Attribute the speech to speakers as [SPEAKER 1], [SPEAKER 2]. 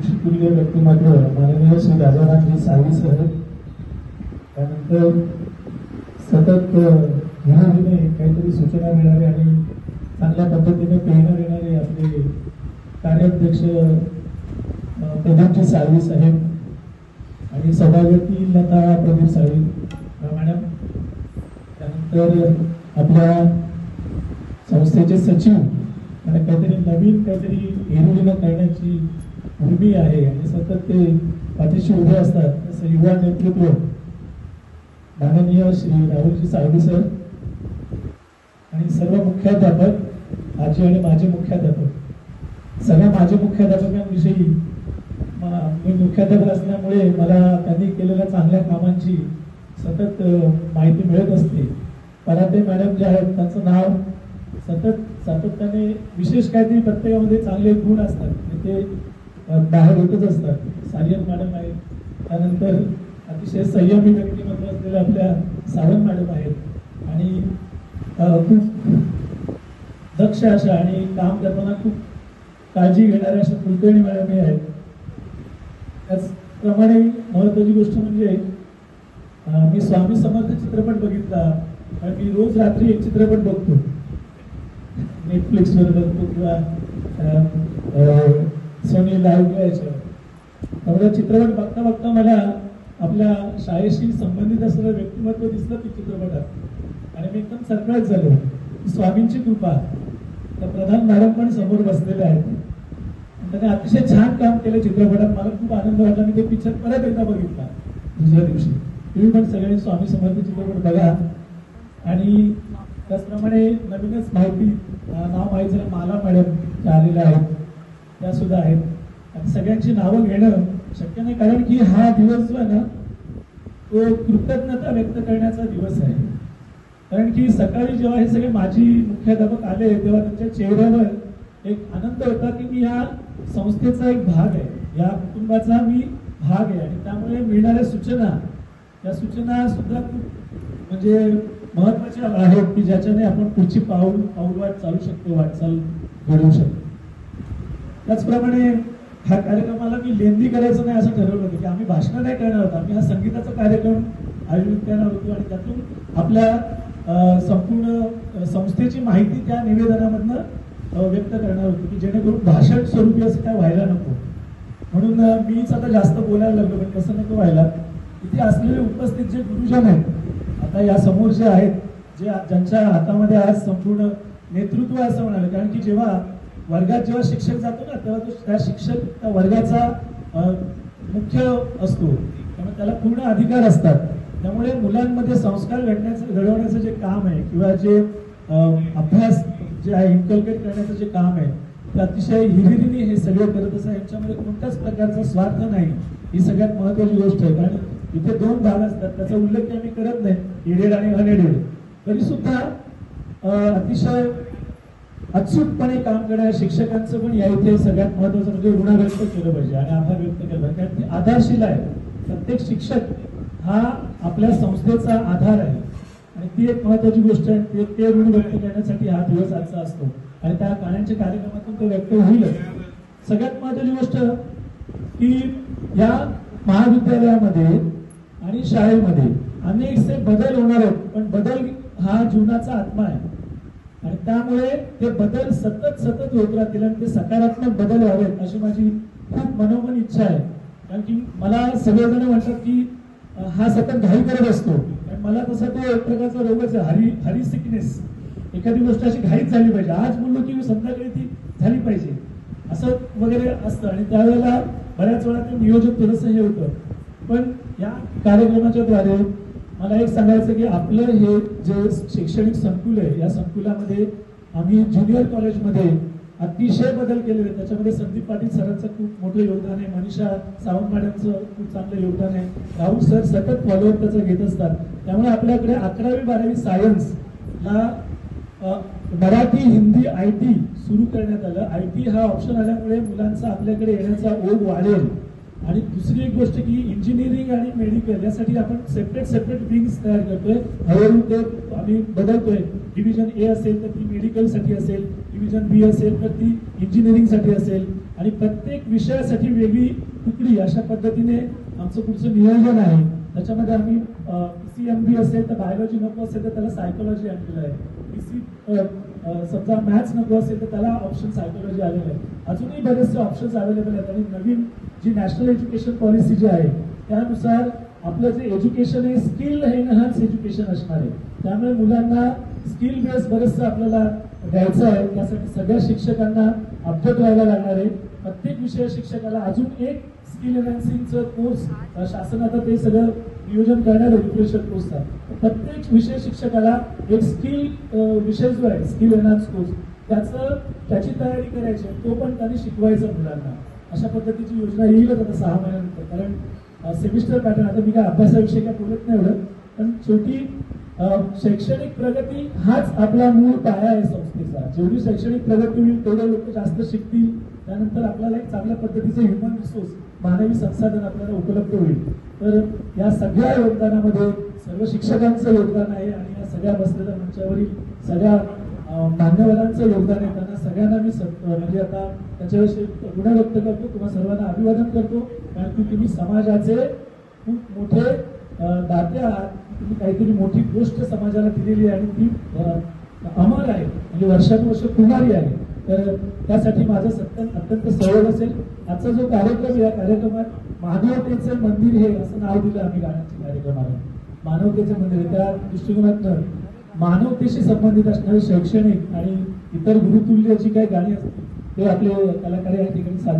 [SPEAKER 1] ऋषितुल्य व्यक्तिमत्व माननीय श्री राजारामजी साळवी सर, त्यानंतर सतत हिरोजीने काहीतरी सूचना मिळाली आणि चांगल्या पद्धतीने प्रेरणा देणारे आपले कार्याध्यक्ष प्रदीपजी साळवी साहेब आणि सभापती लता प्रदीप साळवी मॅडम, त्यानंतर आपल्या संस्थेचे सचिव आणि काहीतरी नवीन काहीतरी हिरोजीनं करण्याची उर्मी आहे आणि सतत ते पाठीशी उभे असतात, तसं युवा नेतृत्व माननीय श्री राहुलजी साळवी सर आणि सर्व मुख्याध्यापक, आजी आणि माजी मुख्याध्यापक, सगळ्या माजी मुख्याध्यापकांविषयी मी मुख्याध्यापक असल्यामुळे मला त्यांनी केलेल्या चांगल्या कामांची सतत माहिती मिळत असते. पराते मॅडम जे आहेत त्यांचं नाव सातत्याने विशेष काहीतरी प्रत्येकामध्ये चांगले गुण असतात ते बाहेर होतच असतात. सारियन मॅडम आहेत, त्यानंतर अतिशय संयमी व्यक्तिमत्व असलेल्या आपल्या सावंत मॅडम आहेत आणि खूप दक्ष अशा आणि काम करताना खूप काळजी घेणाऱ्या अशा कुलकर्णी मॅडम आहेत. त्याचप्रमाणे महत्वाची गोष्ट म्हणजे मी स्वामी समर्थ चित्रपट बघितला आणि मी रोज रात्री एक चित्रपट बघतो, नेटफ्लिक्सवर बघतो किंवा सोनी लाईव्ह याच्यावर. त्यामुळे चित्रपट बघता बघता मला आपल्या शाळेशी संबंधित असलेलं व्यक्तिमत्व दिसलं की चित्रपटात आणि मी एकदम सरप्राईज झालो. स्वामींची कृपा. तर प्रधान मॅडम पण समोर बसलेले आहेत, त्याने अतिशय छान काम केलं चित्रपटात. मला खूप आनंद वाटला. मी ते पिक्चर परत एकदा बघितला दुसऱ्या दिवशी. तुम्ही पण सगळ्यांनी स्वामी समर्थ चित्रपट बघा. आणि त्याचप्रमाणे नवीनच माहिती नाव माहीत झालं माला मॅडम त्या आलेल्या आहेत, त्या सुद्धा आहेत. आणि सगळ्यांची नावं घेणं शक्य नाही, कारण की हा दिवस जो आहे ना तो कृतज्ञता व्यक्त करण्याचा दिवस आहे. कारण की सकाळी जेव्हा हे सगळे माजी मुख्याध्यापक आले तेव्हा त्यांच्या चेहऱ्यावर एक आनंद होता की मी या संस्थेचा एक भाग आहे, या कुटुंबाचा मी भाग आहे आणि त्यामुळे मिळणाऱ्या सूचना, या सूचना सुद्धा खूप म्हणजे महत्वाच्या आहेत की ज्याच्याने आपण पुढची पाऊलवाट चालू शकतो, वाटचाल घडवू शकतो. त्याचप्रमाणे हा कार्यक्रमाला मी लेंदी करायचं नाही असं ठरवलं होतं की आम्ही भाषण नाही करणार होतो, आम्ही हा संगीताचा कार्यक्रम आयोजित करणार होतो आणि त्यातून आपल्या संपूर्ण संस्थेची माहिती त्या निवेदनामधनं व्यक्त करणार होतो की जेणेकरून भाषण स्वरूपी असं काय व्हायला नको. म्हणून मीच आता जास्त बोलायला लागलो, पण कसं नको व्हायला. इथे असलेले उपस्थित जे गुरुजन आहेत, आता या समोर जे आहेत, ज्यांच्या हातामध्ये आज संपूर्ण नेतृत्व असं म्हणाले, कारण की जेव्हा वर्गात जेव्हा शिक्षक जातो ना तेव्हा तो त्या शिक्षक त्या वर्गाचा मुख्य असतो, त्यामुळे त्याला पूर्ण अधिकार असतात. त्यामुळे मुलांमध्ये संस्कार घडवण्याचं जे काम आहे किंवा जे अभ्यास जे आहे इन्कल्केट करण्याचं जे काम आहे ते अतिशय हिरिरीने हे सगळे करत असतात. यांच्यामध्ये कोणत्याच प्रकारचा स्वार्थ नाही, ही सगळ्यात महत्वाची गोष्ट आहे. कारण इथे दोन भाग असतात, त्याचा उल्लेख आम्ही करत नाही, एडेड आणि अनएडेड, तरी सुद्धा अतिशय अचूकपणे काम करणाऱ्या शिक्षकांचं पण या इथे सगळ्यात महत्वाचं म्हणजे ऋण व्यक्त केलं पाहिजे आणि आभार व्यक्त केला पाहिजे. कारण ती आधारशिला आहे. प्रत्येक शिक्षक हा आपल्या संस्थेचा आधार आहे आणि ती एक महत्वाची गोष्ट आहे. ते ऋण व्यक्त करण्यासाठी हा दिवस आजचा असतो आणि त्या गाण्यांच्या कार्यक्रमातून तो व्यक्त होईलच. सगळ्यात महत्वाची गोष्ट की या महाविद्यालयामध्ये आणि शाळेमध्ये अनेकसे बदल होणार आहेत, पण बदल हा जीवनाचा आत्मा आहे आणि त्यामुळे ते बदल सतत होत राहतील आणि ते सकारात्मक बदल व्हावेत अशी माझी खूप मनोमन इच्छा आहे. कारण की मला सगळेजण म्हणतात की हा सतत घाई करत असतो, पण मला तसा तो एक प्रकारचा रोगच आहे, हरी सिकनेस. एखादी गोष्ट अशी घाईच झाली पाहिजे, आज बोललो की संध्याकाळी ती झाली पाहिजे असं वगैरे असतं आणि त्यावेळेला बऱ्याच वेळा ते नियोजन थोडंसं हे होतं. पण या कार्यक्रमाच्या द्वारे मला एक सांगायचं की आपलं हे जे शैक्षणिक संकुल आहे, या संकुलामध्ये आम्ही ज्युनियर कॉलेजमध्ये अतिशय बदल केलेले. त्याच्यामध्ये संदीप पाटील सरांचं खूप मोठं योगदान आहे, मनीषा सावंत मॅडमचं खूप चांगलं योगदान आहे, राहुल सर सतत फॉलोअप त्याचं घेत असतात. त्यामुळे आपल्याकडे 11वी 12वी सायन्सला मराठी हिंदी IT सुरू करण्यात आलं. IT हा ऑप्शन आल्यामुळे मुलांचा आपल्याकडे येण्याचा ओघ वाढेल. आणि दुसरी एक गोष्ट की इंजिनिअरिंग आणि मेडिकल यासाठी आपण सेपरेट विंग्स तयार करतोय. हळूहळू ते आम्ही बदलतोय. डिव्हिजन A असेल तर ती मेडिकलसाठी असेल, डिव्हिजन B असेल तर ती इंजिनिअरिंगसाठी असेल आणि प्रत्येक विषयासाठी वेगळी तुकडी अशा पद्धतीने आमचं पुढचं नियोजन आहे. त्याच्यामध्ये आम्ही PCMB असेल तर बायोलॉजी नको असेल तर त्याला सायकोलॉजी आणलेलं आहे. समजा मॅथ्स नको असेल तर त्याला ऑप्शन सायकोलॉजी आलेलं आहे. अजूनही बरेचसे ऑप्शन्स अवेलेबल आहेत आणि नवीन जी नॅशनल एज्युकेशन पॉलिसी जी आहे त्यानुसार आपलं जे एज्युकेशन आहे स्किल एनहान्स एज्युकेशन असणार आहे. त्यामुळे मुलांना स्किल बेस बरेचसं आपल्याला द्यायचं आहे. त्यासाठी सगळ्या शिक्षकांना अपडेट व्हायला लागणार आहे. प्रत्येक विषय शिक्षकाला अजून एक स्किल एनहान्सिंगचं कोर्स शासन आता ते सगळं नियोजन करणार आहे रिफ्रेशर कोर्सचा. प्रत्येक विषय शिक्षकाला एक स्किल विषय जो आहे स्किल एनहान्स कोर्स त्याची तयारी करायची तो पण त्यांनी शिकवायचा मुलांना. अशा पद्धतीची योजना येईलच आता 6 महिन्यानंतर. कारण सेमिस्टर पॅटर्न आता मी काय अभ्यासाविषयी काय बोलत नाही एवढं पण शेवटी शैक्षणिक प्रगती हाच आपला मूळ पाया आहे संस्थेचा. जेवढी शैक्षणिक प्रगती होईल तेवढे लोक जास्त शिकतील. त्यानंतर आपल्याला एक चांगल्या पद्धतीचं ह्युमन रिसोर्स मानवी संसाधन आपल्याला उपलब्ध होईल. तर या सगळ्या योगदानामध्ये सर्व शिक्षकांचं योगदान आहे आणि या सगळ्या बसलेल्या मंचावरील सगळ्या मान्यवरांचं योगदान आहे. त्यांना सगळ्यांना मी म्हणजे आता त्याच्याविषयी गुण व्यक्त करतो. तुम्हा सर्वांना अभिवादन करतो कारण की तुम्ही समाजाचे खूप मोठे दाते आहात. तुम्ही काहीतरी मोठी गोष्ट समाजाला दिलेली आहे आणि ती अमर आहे म्हणजे वर्षानुवर्ष पुढारी आहे. तर त्यासाठी माझं अत्यंत सहयोग असेल. आजचा जो कार्यक्रम या कार्यक्रमात मानवतेचं मंदिर हे असं नाव दिलं आम्ही गाण्याच्या कार्यक्रमाला. मानवतेचं मंदिर त्या दृष्टिकोनातनं मानवतेशी संबंधित असणारे शैक्षणिक आणि इतर गुरुतुल्य जी काही गाणी असतील ते आपले कलाकार या ठिकाणी सादर